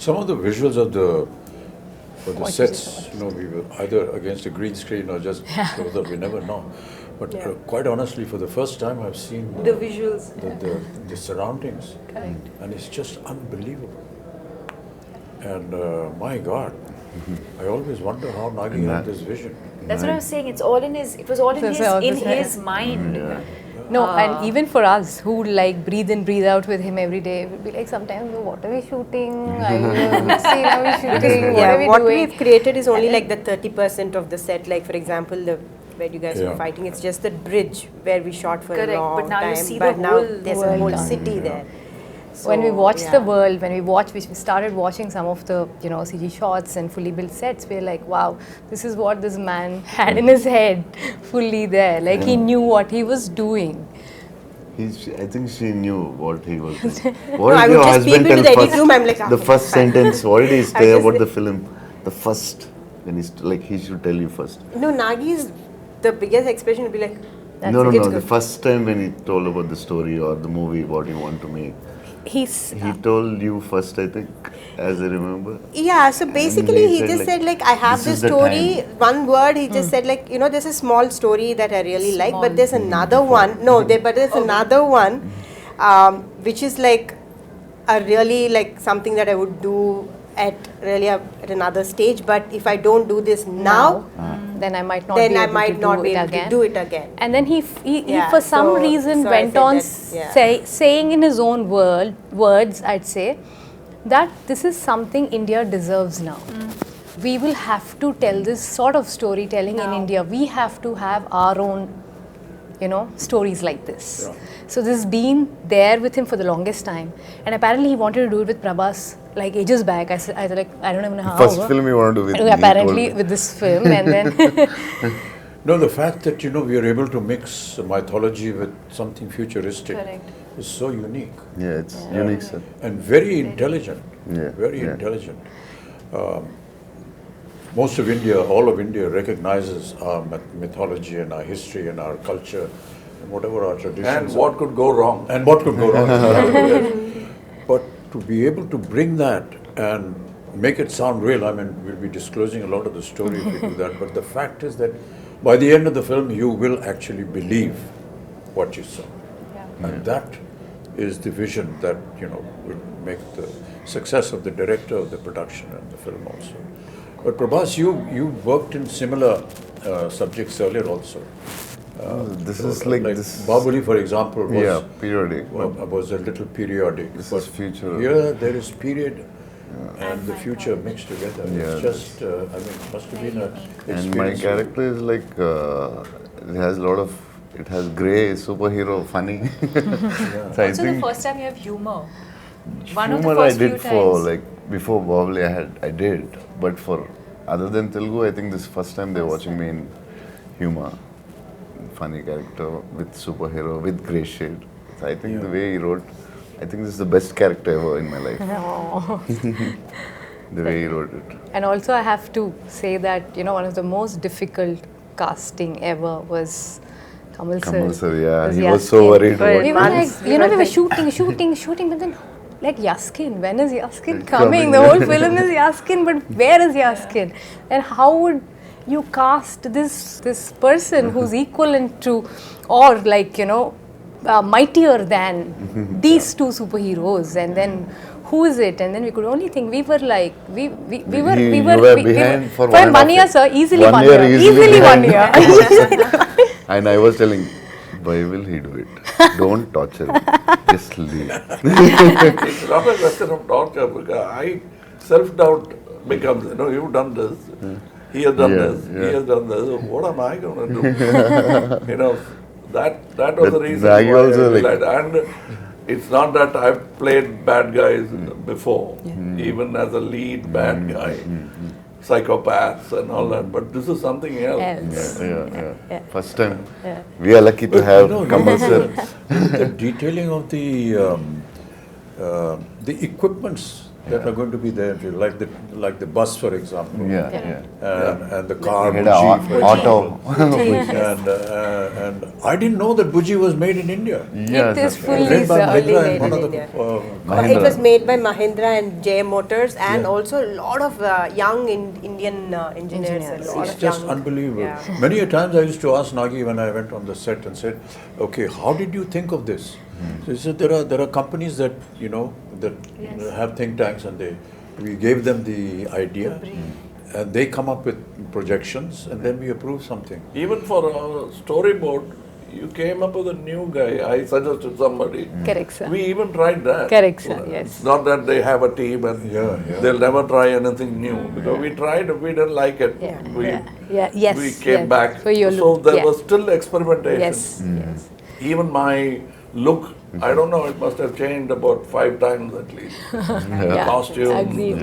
Some of the visuals of the sets, we were either against a green screen or just close up, we never know. But quite honestly, for the first time, I've seen the visuals, the surroundings, correct, and it's just unbelievable. And my God, I always wonder how Nagi had this vision. That's what I was saying. It was all in his mind. No, and even for us who like breathe in, breathe out with him every day, we'd be like sometimes, what are we shooting? Which scene are we shooting? What are we what doing? we've created is only like the 30% of the set. Like for example, where you guys were fighting, it's just the bridge where we shot for a long but now time. you see but the now whole there's a whole city there. So, when we watched the world, we started watching some of the CG shots and fully built sets, we're like, wow, this is what this man had in his head, fully there. Like he knew what he was doing. I think she knew what he was doing. What did your husband tell first? I'm like, the first sentence, what did he say about the film? The first, when he should tell you first. No, Nagi's, the biggest expression would be like, no, the first time when he told about the story or the movie, what he want to make. He told you first, I think, as I remember. Yeah, so basically he just said like, I have this story, one word, he just said like, there's a small story that I really like, but there's another one, but there's another one, which is like a really like something that I would do at another stage, but if I don't do this now, then I might not be able to do it again. And then he for some reason went on saying in his own words, I'd say, that this is something India deserves now. We will have to tell this sort of storytelling in India. We have to have our own, stories like this. Yeah. So this has been there with him for the longest time. And apparently he wanted to do it with Prabhas like ages back. I said, I don't even know how. First film you want to do with apparently with this film. And then no, the fact that we are able to mix mythology with something futuristic is so unique. Yeah, it's unique, sir. And very intelligent. Yeah. Very intelligent. Most of India, all of India recognizes our mythology and our history and our culture and whatever our traditions. And what could go wrong. And what could go wrong. But to be able to bring that and make it sound real, we'll be disclosing a lot of the story if we do that, but the fact is that by the end of the film, you will actually believe what you saw. Yeah. And that is the vision that, will make the success of the director, of the production and the film also. But Prabhas, you worked in similar subjects earlier also. This is like this. Bahubali, for example, was periodic. Was a little periodic. This is future. Here there is period and the future mixed together. It's just, it must have been an experience. And my character is like, it has grey, superhero, funny. So I think the first time you have humor. Humor I did for before Bahubali I did, but for other than Telugu, I think this first time they're watching me in humor, funny character with superhero with grey shade. So I think the way he wrote, I think this is the best character ever in my life. The way he wrote it. And also I have to say that one of the most difficult casting ever was Kamal sir. Kamal sir, he was so worried. We were like, we were shooting, but then like Yaskin, when is Yaskin coming? The whole film is Yaskin, but where is Yaskin? And how would you cast this person who's equivalent to, or like mightier than these two superheroes? And then who is it? And then we could only think, we were like, we were behind for 1 year, sir, easily 1 year. Easily 1 year. And I was telling, why will he do it? Don't torture him. Just leave. It's not a question of torture, because self-doubt becomes, you've done this, he has done this, he has done this, what am I going to do? That was the reason why I realized. And it's not that I've played bad guys before, even as a lead bad guy. Psychopaths and all that, but this is something else. Yeah. First time, we are lucky to have Kamal sir. The detailing of the equipments that are going to be there, like the bus, for example. And the car, Buji, auto. and I didn't know that Buji was made in India. It is fully made by made Mahindra in India. It was made by Mahindra and J Motors, and also a lot of young Indian engineers. It's just unbelievable. Many a times I used to ask Nagi when I went on the set and said, "Okay, how did you think of this?" So he said, there are companies that have think tanks, and we gave them the idea, and they come up with projections, and then we approve something. Even for our storyboard, you came up with a new guy. I suggested somebody. Correct, sir. We even tried that. Correct, sir. Yes. It's not that they have a team and they'll never try anything new. Because we tried, we didn't like it. We came back. So there was still experimentation. Yes. Even my look, I don't know, it must have changed about 5 times at least. Costume, look,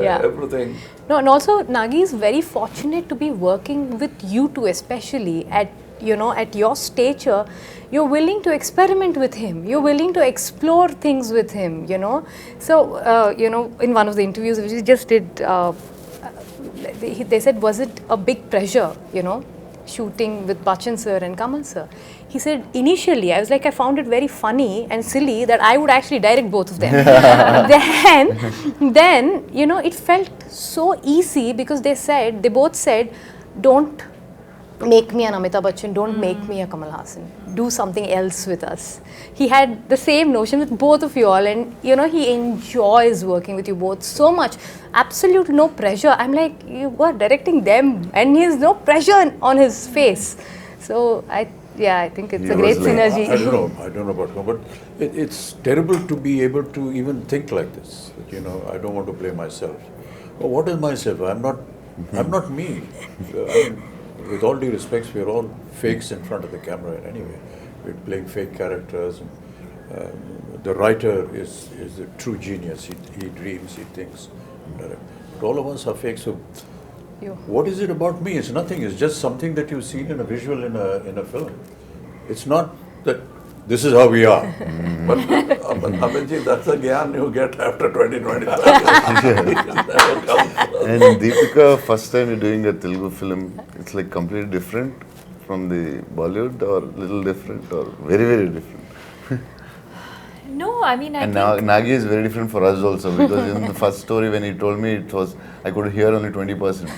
everything. No, and also Nagi is very fortunate to be working with you two, especially at your stature. You're willing to experiment with him. You're willing to explore things with him. So in one of the interviews which we just did, they said, was it a big pressure? Shooting with Bachchan sir and Kamal sir. He said, initially, I was like, I found it very funny and silly that I would actually direct both of them. then, it felt so easy because they both said, don't make me an Amitabh Bachchan, don't make me a Kamal Hasan. Do something else with us. He had the same notion with both of you all, and he enjoys working with you both so much. Absolute no pressure. I'm like, you are directing them, and he has no pressure on his face. So I think it's a great synergy. I don't know about him, but it's terrible to be able to even think like this. I don't want to play myself. Well, what is myself? I'm not me. With all due respects, we are all fakes in front of the camera anyway. We're playing fake characters. The writer is a true genius. He dreams, he thinks. But all of us are fake. So, what is it about me? It's nothing. It's just something that you've seen in a visual in a film. It's not that this is how we are. But Abhijit, that's a gyan you get after 2025. And Deepika, first time you're doing a Telugu film, it's like completely different from the Bollywood, or little different, or very, very different? No, I mean, and Nagi is very different for us also, because in the first story when he told me, I could hear only 20%.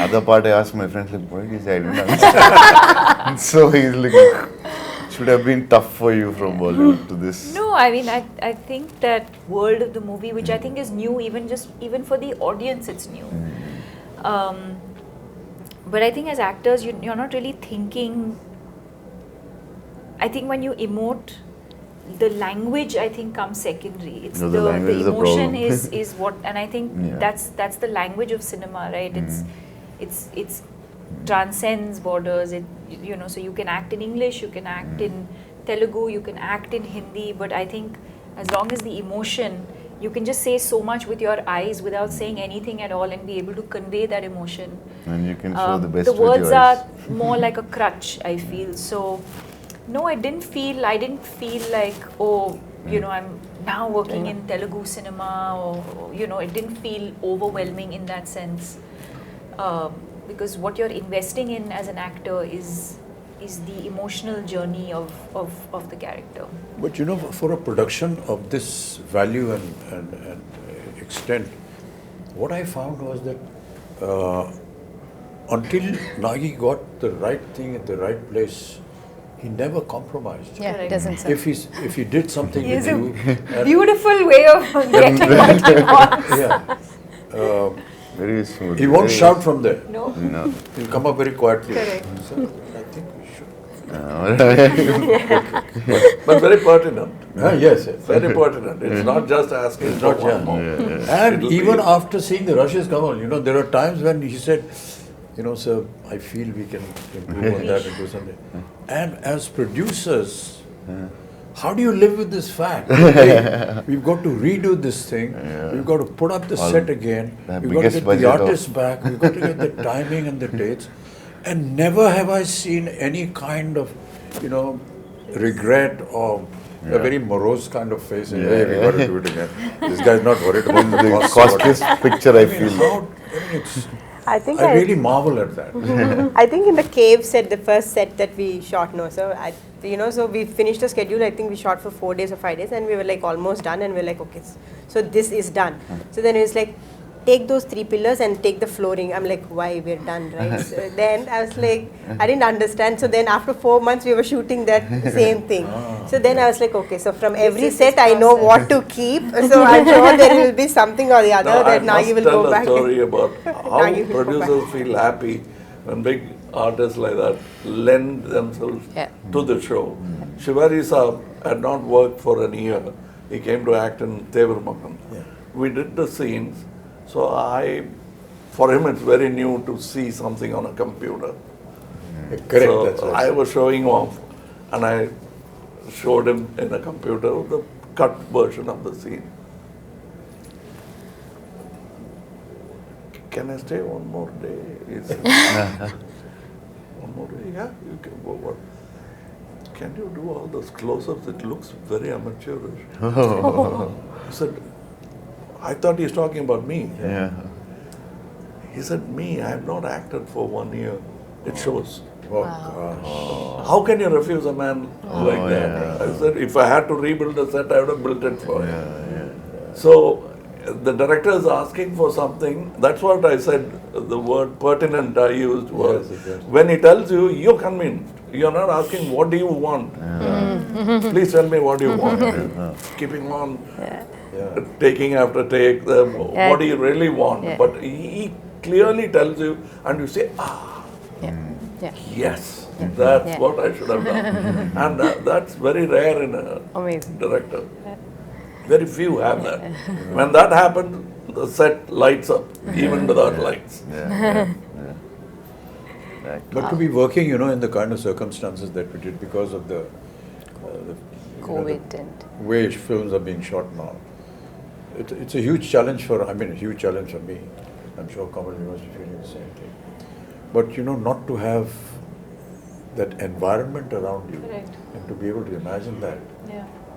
Other part I asked my friends, like, what did he say? I didn't understand. So he's like, should have been tough for you from Bollywood to this. No, I mean, I think that world of the movie, which I think is new, even for the audience, it's new. But I think as actors, you're not really thinking. I think when you emote, the language, I think, comes secondary. It's the emotion is what, and I think that's the language of cinema, right? It's transcends borders. So you can act in English, you can act in Telugu, you can act in Hindi, but I think as long as the emotion, you can just say so much with your eyes without saying anything at all and be able to convey that emotion. And you can show the best the with your words eyes. are more like a crutch, I feel. So no, I didn't feel like, I'm now working in Telugu cinema, or it didn't feel overwhelming in that sense. Because what you're investing in as an actor is the emotional journey of the character. But for a production of this value and extent, what I found was that until Nagi got the right thing at the right place, he never compromised. Yeah, it doesn't. If he did something with you, beautiful way of getting what he wants. Very smooth. He won't shout from there. No. He'll come up very quietly. Correct. So I think we should. But very pertinent. Yes. Very pertinent. It's not just asking. It's not just. And even after seeing the rushes, Kamal, there are times when he said, sir, I feel we can improve on that and do something. And as producers, how do you live with this fact? We've got to redo this thing. We've got to put up the set again. We've got to get the artists back. We've got to get the timing and the dates. And never have I seen any kind of, regret or a very morose kind of face. And, hey, we got to do it again. This guy's not worried about the costliest picture, I feel. I really marvel at that. I think in the cave set, the first set that we shot, so we finished the schedule. I think we shot for 4 days or 5 days, and we were like almost done. And we were like, okay, so this is done. So then it was like, take those 3 pillars and take the flooring. I'm like, why, we're done, right? So then I was like, I didn't understand. So then after 4 months, we were shooting that same thing. So then I was like, okay, so from every set, I know what to keep. So I'm sure there will be something or the other that now you will go back. I must tell a story about how producers feel happy when big artists like that lend themselves to the show. Shivari Saab had not worked for a year. He came to act in Tevar Makan. We did the scenes. So for him it's very new to see something on a computer. Correct. So That's right. I was showing off and I showed him in a computer the cut version of the scene. Can I stay one more day? He said, one more day? Yeah, you can go. What? Can you do all those close-ups? It looks very amateurish. I said, I thought he's talking about me. Yeah. He said, me, I have not acted for 1 year. It shows. Oh, gosh. How can you refuse a man like that? I said, if I had to rebuild the set, I would have built it for him. So, the director is asking for something. That's what I said, the word pertinent I used was, when he tells you, you're convinced. You're not asking, what do you want? Please tell me what you want. Keeping on. Taking after take, what do you really want? But he clearly tells you, and you say, yes, that's what I should have done. And that's very rare in a director. Very few have that. When that happens, the set lights up, even without lights. But to be working, in the kind of circumstances that we did because of the COVID and way films are being shot now. It's a huge challenge a huge challenge for me. I'm sure Kamal, you must be feeling the same thing. But not to have that environment around you and to be able to imagine that.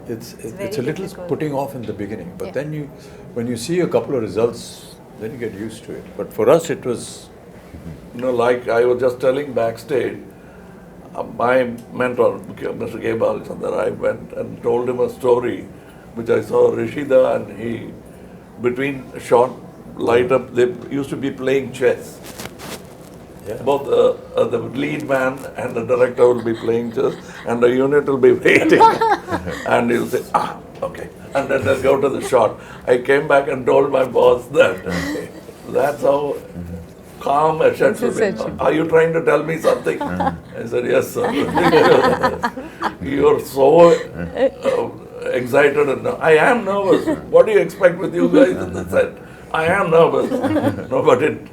It's a little difficult. Putting off in the beginning. But then when you see a couple of results, then you get used to it. But for us, it was... like I was just telling backstage, my mentor, Mr. K. Balachandar, I went and told him a story which I saw Rishida, and he, between shot, light up, they used to be playing chess. Both the lead man and the director will be playing chess, and the unit will be waiting. And he'll say, okay. And then they'll go to the shot. I came back and told my boss that that's how calm a shot should be. Are you trying to tell me something? I said, yes, sir. You're so excited. And I am nervous. What do you expect with you guys in the set? I am nervous. No, but it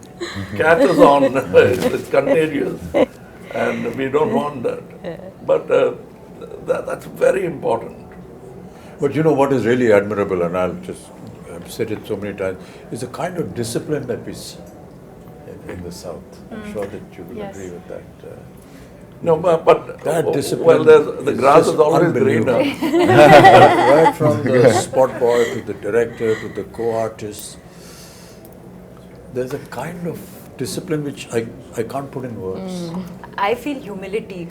catches on. It's contagious. And we don't want that. But that's very important. But what is really admirable, and I've said it so many times, is the kind of discipline that we see in the South. I'm sure that you will agree with that. No, but that discipline. Well, the grass is always greener. Right from the spot boy to the director to the co-artist, there's a kind of discipline which I can't put in words. I feel humility.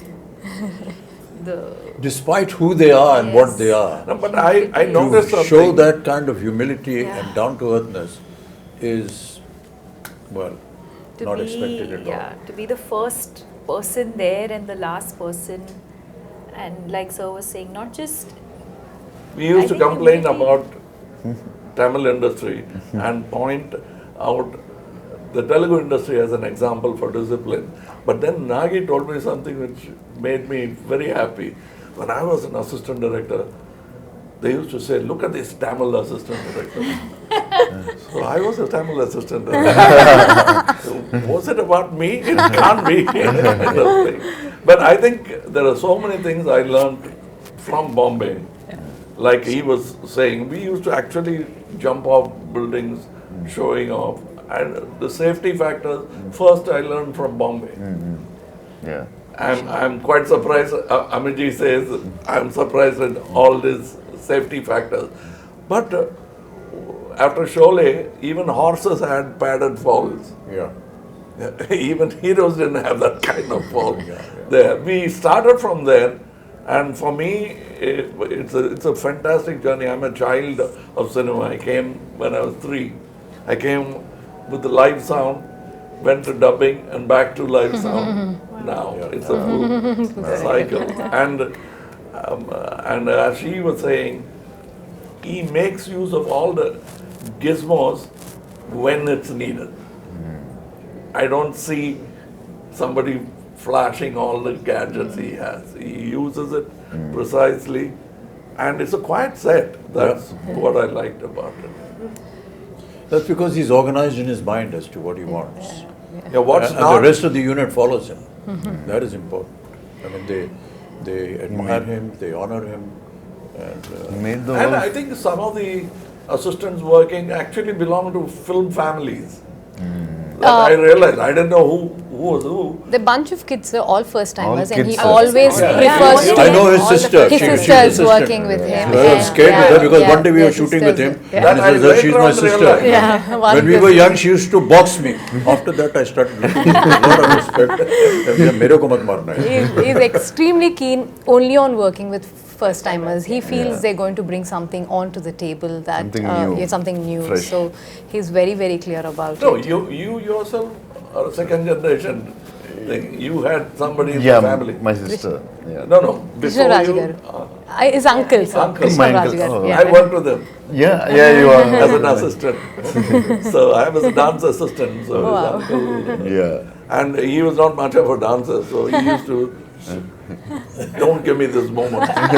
Despite who they are and what they are. No, but I noticed something. Show that kind of humility and down-to-earthness is, not expected at all. To be the first person there and the last person, and like Sir was saying, not just... We used to complain about Tamil industry and point out the Telugu industry as an example for discipline. But then Nagi told me something which made me very happy. When I was an assistant director, they used to say, look at this Tamil assistant director. So I was a Tamil assistant director. So was it about me? It can't be. But I think there are so many things I learned from Bombay. Like he was saying, we used to actually jump off buildings, showing off. And the safety factors, first I learned from Bombay. I'm quite surprised. Amiji says, I'm surprised at all these safety factors. But after Sholay, even horses had padded falls. Yeah. Even heroes didn't have that kind of fall. There, we started from there, and for me, it's a fantastic journey. I'm a child of cinema. I came when I was 3. I came with the live sound, went to dubbing, and back to live sound. Now it's a full cycle. And as she was saying, he makes use of all the gizmos when it's needed. I don't see somebody flashing all the gadgets he has. He uses it precisely, and it's a quiet set. That's what I liked about it. That's because he's organized in his mind as to what he wants. Yeah, what's and not, the rest of the unit follows him. That is important. I mean, they admire him, they honor him, and I think some of the assistants working actually belong to film families. I realized, I didn't know who was who. The bunch of kids are all first timers, and he kids. always prefers to. I know his sister. His sister is working with him. I was scared with her because one day we were shooting with him, and he says, she's my sister. Yeah, When we were young, she used to box me. After that, I started looking with a lot of respect. मेरे को मत मारना है. He's extremely keen only on working with first timers. He feels they're going to bring something onto the table that something new. Fresh. So he's very, very clear about No, it. you yourself are a second generation thing. You had somebody in the family. My sister. Yeah. No. Krishna Before you, Rajigar. His uncle, sir. Uncle. Krishna My uncle. Rajigar. Oh. Yeah. I worked with him Yeah, you are. as an assistant. So I was a dance assistant. So his uncle. Yeah. And he was not much of a dancer, so he used to. Don't give me this moment. He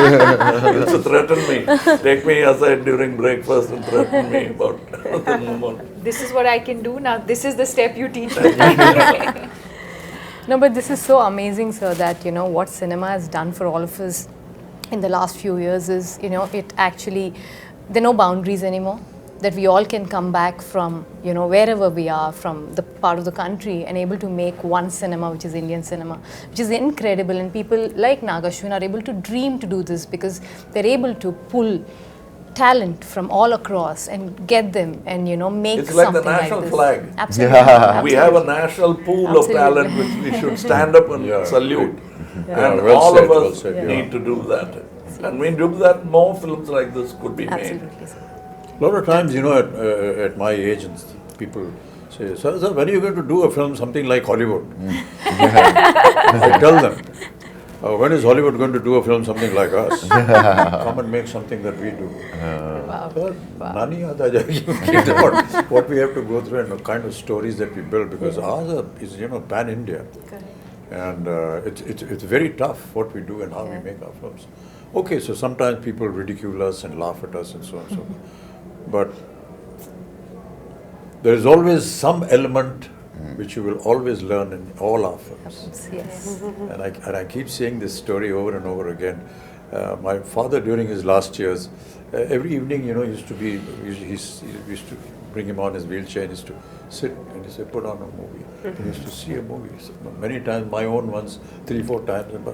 used to threaten me. Take me aside during breakfast and threaten me about the moment. This is what I can do now. This is the step you teach me. No, but this is so amazing, sir, that, what cinema has done for all of us in the last few years is, it actually, there are no boundaries anymore. That we all can come back from, wherever we are, from the part of the country, and able to make one cinema, which is Indian cinema, which is incredible. And people like Nagashwin are able to dream to do this because they're able to pull talent from all across and get them and, make It's like something the national like this. flag. Absolutely. Yeah. Absolutely. We have a national pool of talent which we should stand up and salute. And well all said, of well us said, need to do that. And when we do that, more films like this could be made. Absolutely, sir. A lot of times, at my age, and people say, sir, when are you going to do a film, something like Hollywood? I tell them, when is Hollywood going to do a film, something like us? Come and make something that we do. Nani yaad aa jayegi. What we have to go through and the kind of stories that we build, because ours is, pan-India. And it's very tough what we do and how we make our films. Okay, so sometimes people ridicule us and laugh at us and so on and so forth. But there is always some element which you will always learn in all our films. Yes. And I keep saying this story over and over again. My father, during his last years, every evening, he used to bring him on his wheelchair and used to sit and he said, put on a movie. He used to see a movie. So many times, my own ones, 3-4 times. And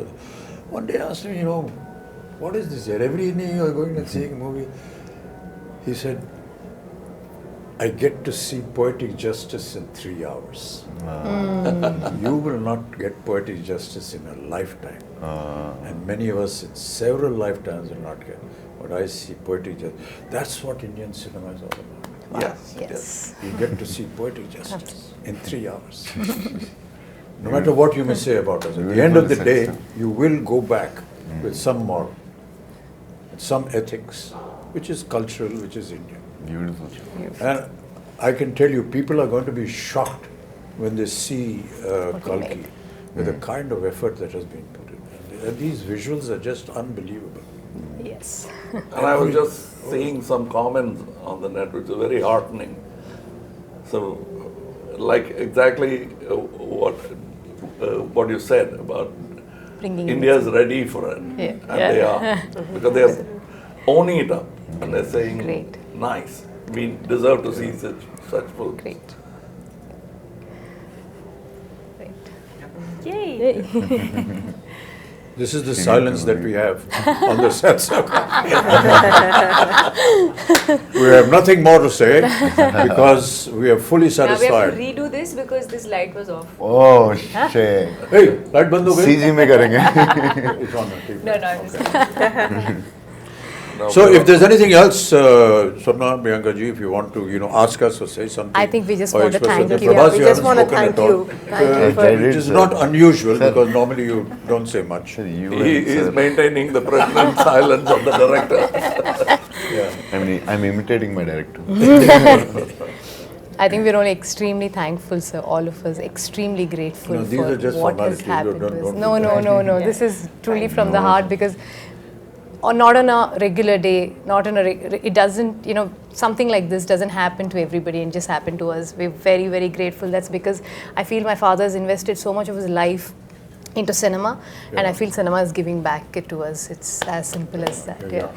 one day I asked him, what is this here? Every evening you are going and seeing a movie. He said, I get to see poetic justice in 3 hours. You will not get poetic justice in a lifetime. And many of us in several lifetimes will not get. But I see poetic justice. That's what Indian cinema is all about. Wow. Yes. Yes. You get to see poetic justice in 3 hours. No matter what you may say about us, at the end of the day, you will go back with some moral, some ethics, which is cultural, which is Indian. Beautiful. And I can tell you, people are going to be shocked when they see Kalki with the kind of effort that has been put in. And these visuals are just unbelievable. Yes. And I was just seeing some comments on the net which are very heartening. So, like exactly what you said about India is ready for it. And they are. Because they are owning it up. And they're saying, Great. Nice. We deserve to see such films. Great. Great. Yay! This is the silence that we have on the sets. We have nothing more to say because we are fully satisfied. Now we have to redo this because this light was off. Oh shit. Hey, light band ho gayi? CG में करेंगे. It's on the TV. No, I'm just So if there's anything else, Swapna, Priyanka ji, if you want to, ask us or say something. I think we just or want to express thank something. you. Prabhas, We you just haven't want to spoken thank at all. you. Thank you for Which is not unusual because normally you don't say much. He is maintaining the pregnant silence of the director. I'm imitating my director. I think we're only extremely thankful, sir, all of us, extremely grateful No, these for are just what has formalities. happened. Don't No, do no, that. no, no. This is truly from the heart because not on a regular day, not on it doesn't, something like this doesn't happen to everybody and just happen to us. We're very, very grateful. That's because I feel my father has invested so much of his life into cinema, and I feel cinema is giving back it to us. It's as simple as that. Yeah.